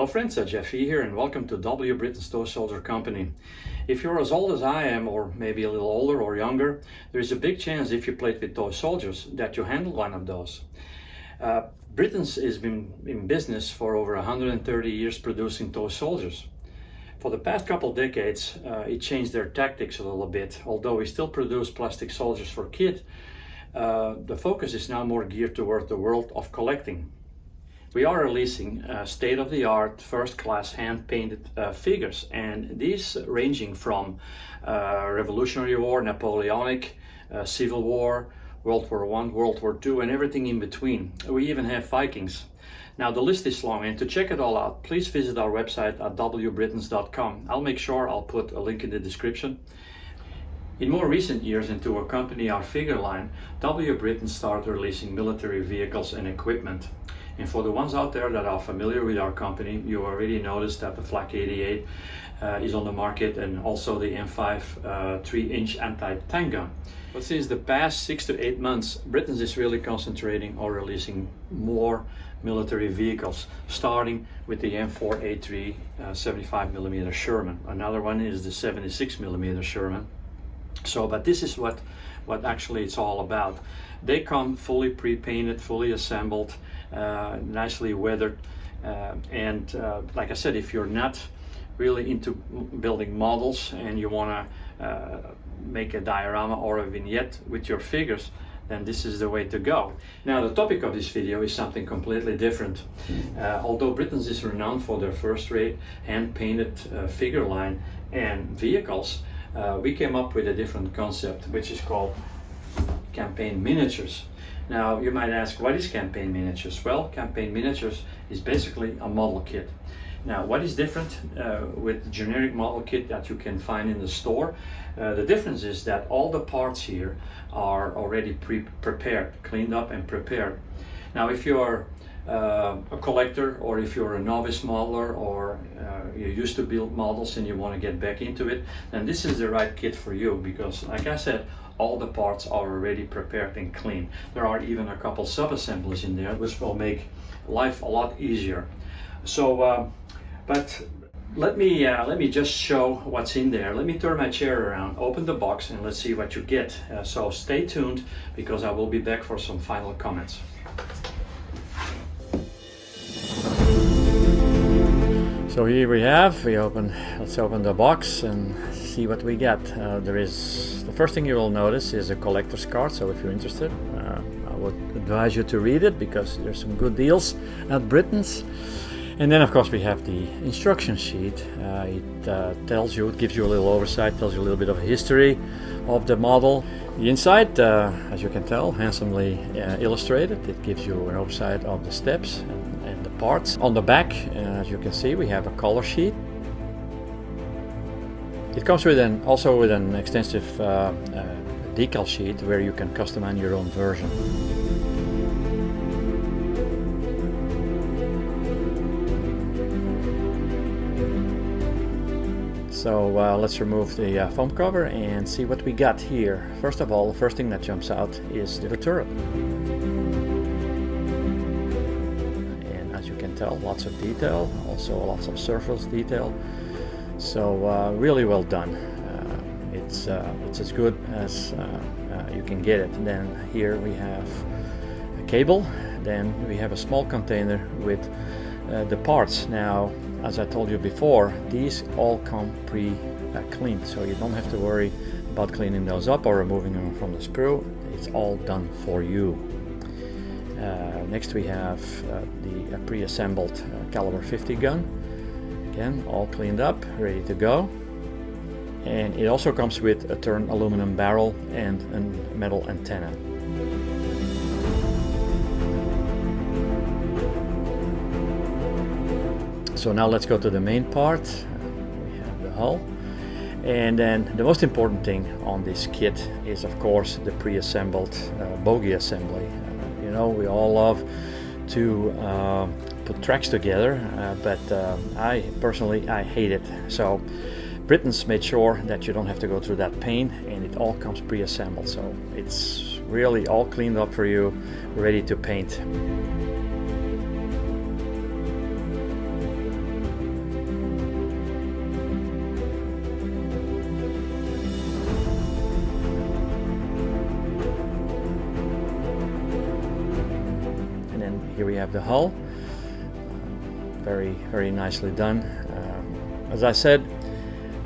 friends, Jef here and welcome to W.Britain's Toy Soldier Company. If you're as old as I am, or maybe a little older or younger, there is a big chance if you played with toy soldiers that you handled one of those. Britain's has been in business for over 130 years producing toy soldiers. For the past couple decades, it changed their tactics a little bit. Although we still produce plastic soldiers for kids, the focus is now more geared toward the world of collecting. We are releasing state-of-the-art, first-class hand-painted figures, and these ranging from Revolutionary War, Napoleonic, Civil War, World War I, World War II, and everything in between. We even have Vikings. Now the list is long, and to check it all out, please visit our website at wbritons.com. I'll make sure I'll put a link in the description. In more recent years, and to accompany our figure line, W.Britain started releasing military vehicles and equipment. And for the ones out there that are familiar with our company, you already noticed that the Flak 88 is on the market, and also the M5 3-inch anti-tank gun. But since the past 6 to 8 months, Britain is really concentrating on releasing more military vehicles, starting with the M4A3 75mm Sherman. Another one is the 76mm Sherman. But this is what actually it's all about. They come fully pre-painted, fully assembled, nicely weathered, and like I said, if you're not really into building models and you want to make a diorama or a vignette with your figures, then this is the way to go. Now the topic of this video is something completely different. Although Britain is renowned for their first-rate hand-painted figure line and vehicles, we came up with a different concept, which is called campaign miniatures. Now you might ask, what is campaign miniatures? Well, campaign miniatures is basically a model kit. Now what is different with the generic model kit that you can find in the store? The difference is that all the parts here are already prepared, cleaned up and prepared. Now if you're a collector, or if you're a novice modeler, or you used to build models and you want to get back into it, then this is the right kit for you, because like I said, all the parts are already prepared and clean. There are even a couple sub-assemblies in there which will make life a lot easier. So but let me just show what's in there. Let me turn my chair around, open the box, and let's see what you get. So stay tuned, because I will be back for some final comments. So here we have, let's open the box and see what we get. The first thing you will notice is a collector's card, so if you're interested, I would advise you to read it, because there's some good deals at Britain's. And then of course we have the instruction sheet. It gives you a little oversight, tells you a little bit of history of the model. The inside, as you can tell, handsomely illustrated. It gives you an oversight of the steps and the parts. On the back, as you can see, we have a color sheet. It comes also with an extensive decal sheet where you can customize your own version. So let's remove the foam cover and see what we got here. First of all, the first thing that jumps out is the turret. And as you can tell, lots of detail, also lots of surface detail. So really well done. It's as good as you can get it. And then here we have a cable. Then we have a small container with the parts. Now, as I told you before, these all come pre-cleaned, so you don't have to worry about cleaning those up or removing them from the sprue. It's all done for you. Next we have the pre-assembled caliber 50 gun. Again, all cleaned up, ready to go. And it also comes with a turned aluminum barrel and a metal antenna. So now let's go to the main part. We have the hull. And then the most important thing on this kit is of course the pre-assembled bogie assembly. You know, we all love to put tracks together, but I personally hate it. So Britain's made sure that you don't have to go through that pain, and it all comes pre-assembled. So it's really all cleaned up for you, ready to paint. here we have the hull. Very, very nicely done. As I said,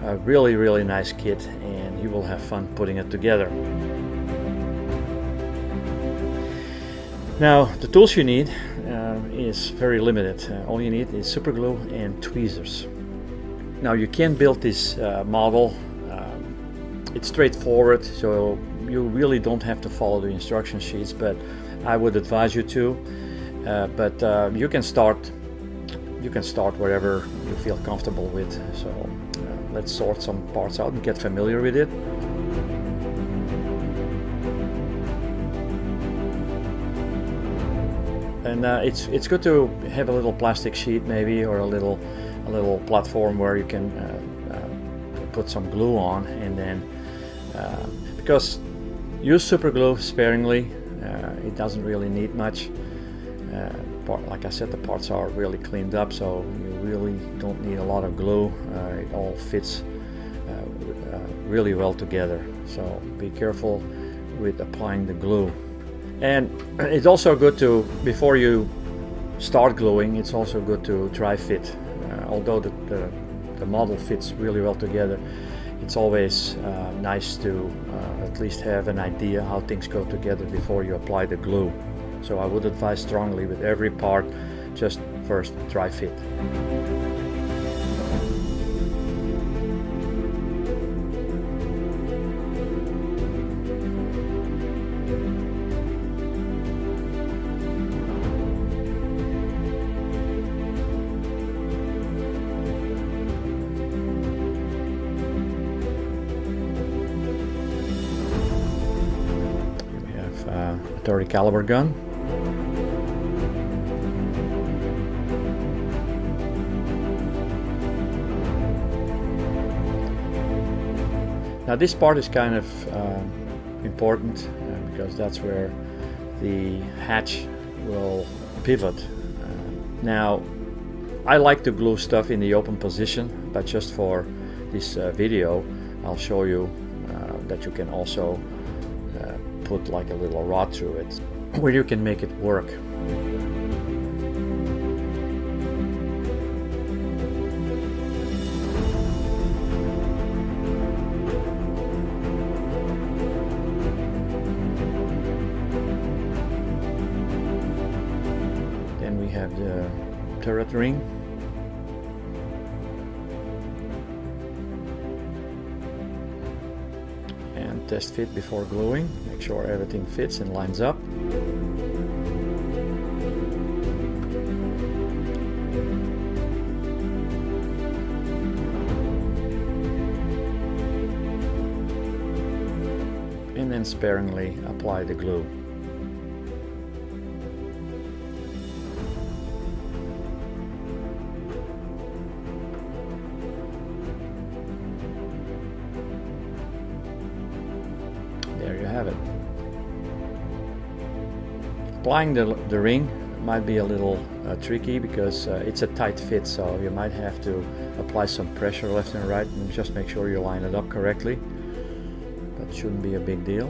a really, really nice kit, and you will have fun putting it together. Now, the tools you need is very limited. All you need is super glue and tweezers. Now, you can build this model. It's straightforward, so you really don't have to follow the instruction sheets, but I would advise you to. You can start wherever you feel comfortable with. So let's sort some parts out and get familiar with it. And it's good to have a little plastic sheet maybe, or a little platform where you can put some glue on, and then because use super glue sparingly. It doesn't really need much. Like I said, the parts are really cleaned up, so you really don't need a lot of glue. It all fits really well together, so be careful with applying the glue. And it's also good to, before you start gluing, it's also good to dry fit. Although the model fits really well together, it's always nice to at least have an idea how things go together before you apply the glue. So I would advise strongly with every part, just first dry fit. A 30 caliber gun. Now this part is kind of important because that's where the hatch will pivot. Now I like to glue stuff in the open position, but just for this video I'll show you that you can also put like a little rod through it where you can make it work. Then we have the turret ring. And test fit before gluing. Make sure everything fits and lines up. And then sparingly apply the glue. There you have it. Applying the ring might be a little tricky because it's a tight fit, so you might have to apply some pressure left and right, and just make sure you line it up correctly. But shouldn't be a big deal.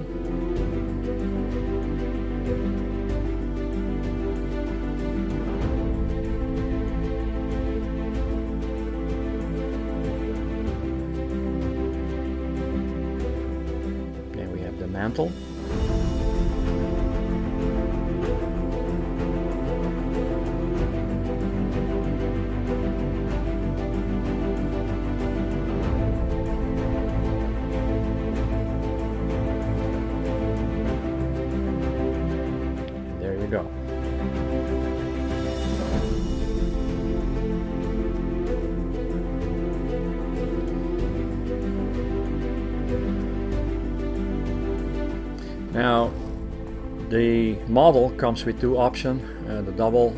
Then we have the mantle. Go. Now the model comes with two options, the double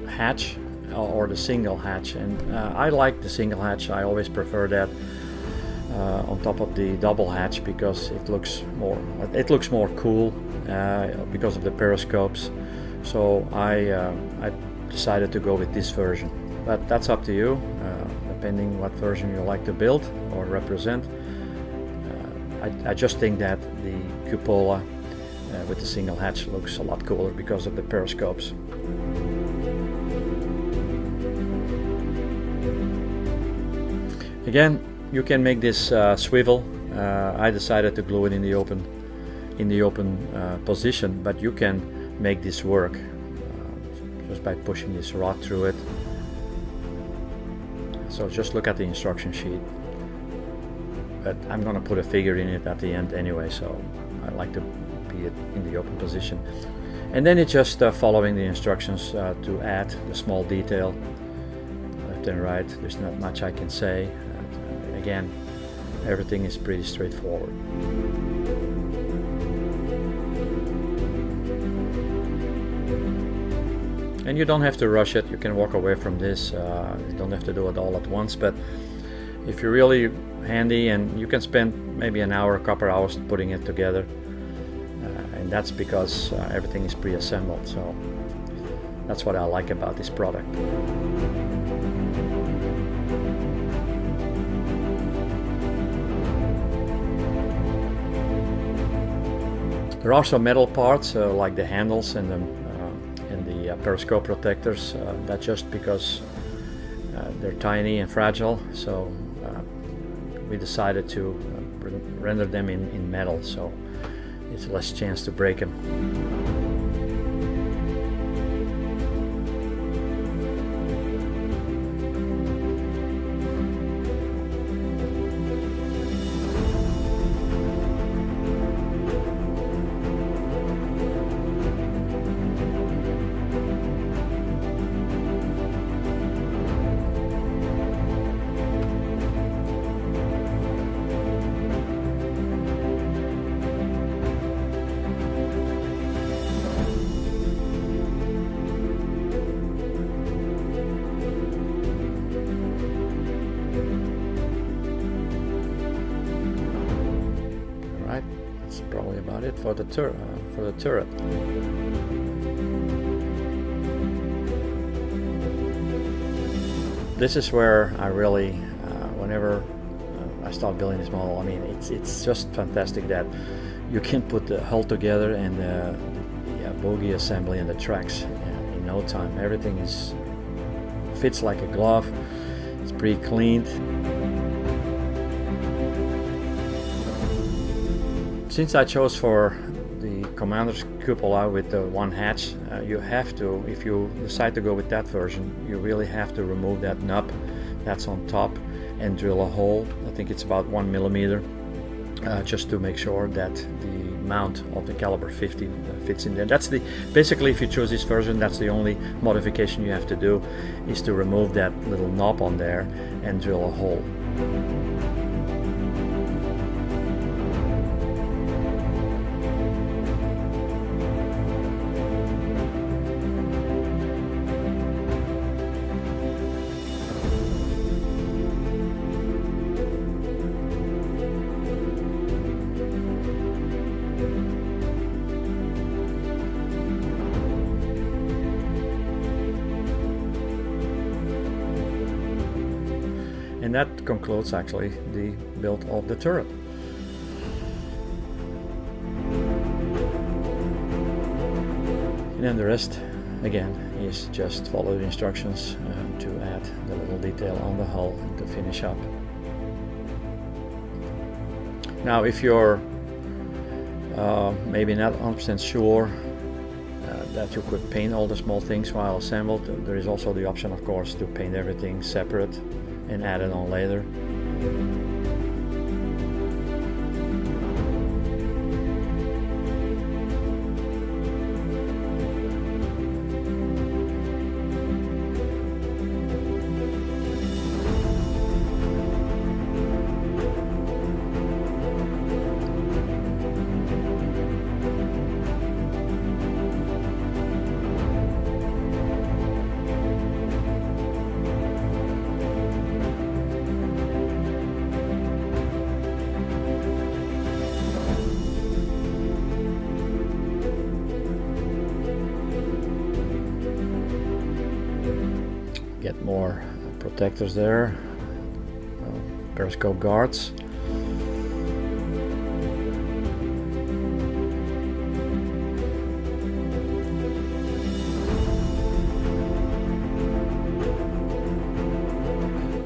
hatch or the single hatch, and I like the single hatch. I always prefer that on top of the double hatch because it looks more cool because of the periscopes. So I decided to go with this version, but that's up to you, depending what version you like to build or represent. I just think that the cupola with the single hatch looks a lot cooler because of the periscopes. Again, you can make this swivel. I decided to glue it in the open position, but you can make this work just by pushing this rod through it. So just look at the instruction sheet. But I'm going to put a figure in it at the end anyway, so I like to be in the open position. And then it's just following the instructions to add the small detail left and right. There's not much I can say. Again, everything is pretty straightforward. And you don't have to rush it. You can walk away from this. You don't have to do it all at once, but if you're really handy, and you can spend maybe an hour, a couple hours putting it together, and that's because everything is pre-assembled. So that's what I like about this product. There are also metal parts like the handles and the periscope protectors. That's just because they're tiny and fragile, so we decided to render them in metal, so it's less chance to break them. That's probably about it for the turret. This is where I really, whenever I start building this model, I mean, it's just fantastic that you can put the hull together and the bogie assembly and the tracks in no time. Everything fits like a glove. It's pre-cleaned. Since I chose for the commander's cupola with the one hatch, you have to, if you decide to go with that version, you really have to remove that nub that's on top and drill a hole. I think it's about 1 millimeter, just to make sure that the mount of the caliber 50 fits in there. That's basically, if you choose this version, that's the only modification you have to do, is to remove that little knob on there and drill a hole. And that concludes actually the build of the turret. And then the rest, again, is just follow the instructions to add the little detail on the hull and to finish up. Now, if you're maybe not 100% sure that you could paint all the small things while assembled, there is also the option, of course, to paint everything separate and add it on later. Get more protectors there, periscope guards.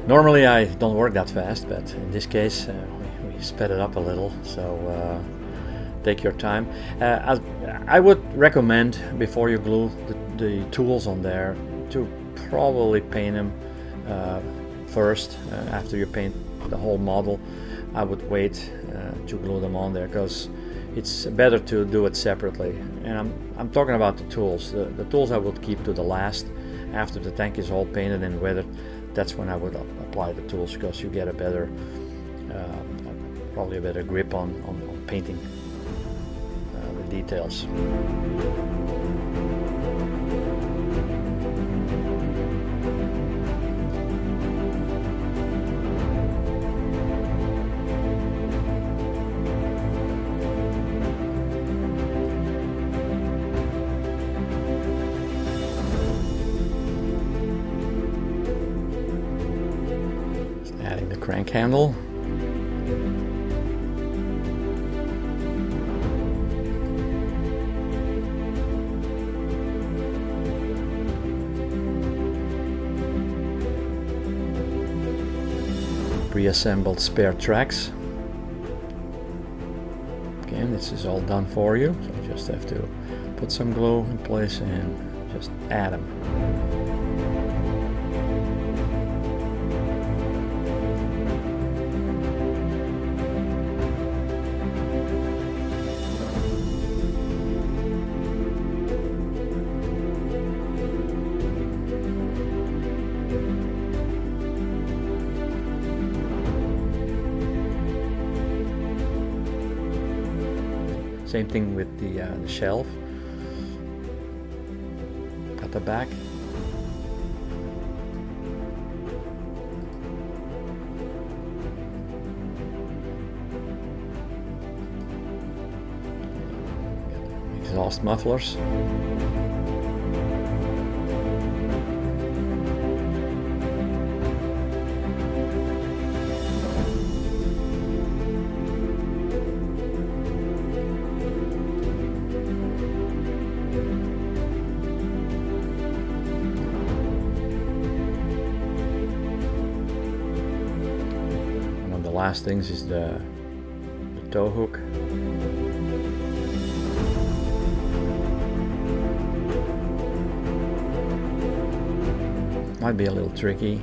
Normally I don't work that fast, but in this case we sped it up a little, so take your time. I would recommend, before you glue the tools on there, to probably paint them first. After you paint the whole model, I would wait to glue them on there, because it's better to do it separately. And I'm talking about the tools. The tools I would keep to the last. After the tank is all painted and weathered, that's when I would apply the tools, because you get a better, probably a better grip on painting the details. Adding the crank handle. Pre-assembled spare tracks. Again, this is all done for you, so you just have to put some glue in place and just add them. Same thing with the shelf at the back. Exhaust mufflers. Last things is the tow hook. Might be a little tricky.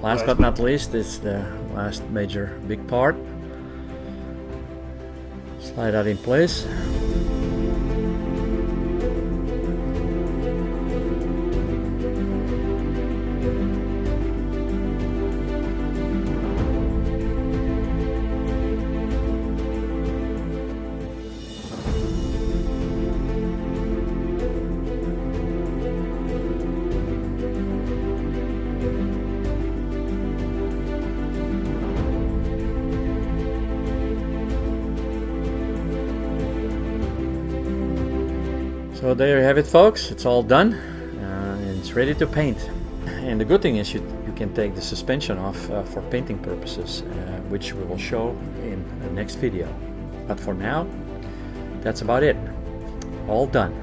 Last but not least is the last major big part. Slide that in place. So there you have it, folks. It's all done and it's ready to paint. And the good thing is you can take the suspension off for painting purposes, which we will show in the next video. But for now, that's about it. All done.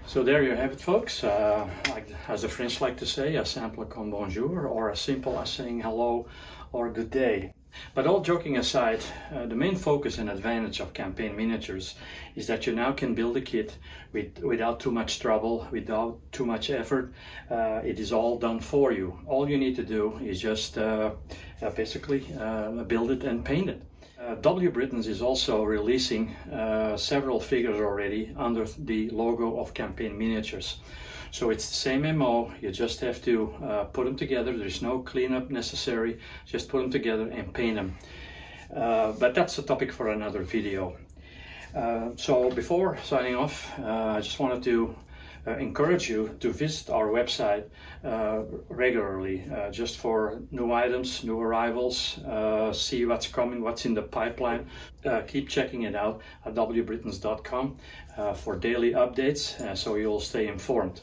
So there you have it, folks. Like, as the French like to say, a simple comme bonjour, or as simple as saying hello or good day. But all joking aside, the main focus and advantage of campaign miniatures is that you now can build a kit without too much trouble, without too much effort. It is all done for you. All you need to do is just basically build it and paint it. W.Britain is also releasing several figures already under the logo of Campaign Miniatures. So it's the same MO, you just have to put them together. There's no cleanup necessary, just put them together and paint them. But that's a topic for another video. So before signing off, I just wanted to encourage you to visit our website regularly, just for new items, new arrivals, see what's coming, what's in the pipeline. Keep checking it out at wbritains.com for daily updates, so you'll stay informed.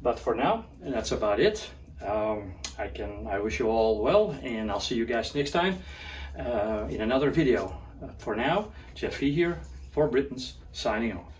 But for now, that's about it. I wish you all well, and I'll see you guys next time in another video. For now, Jef here for Britons, signing off.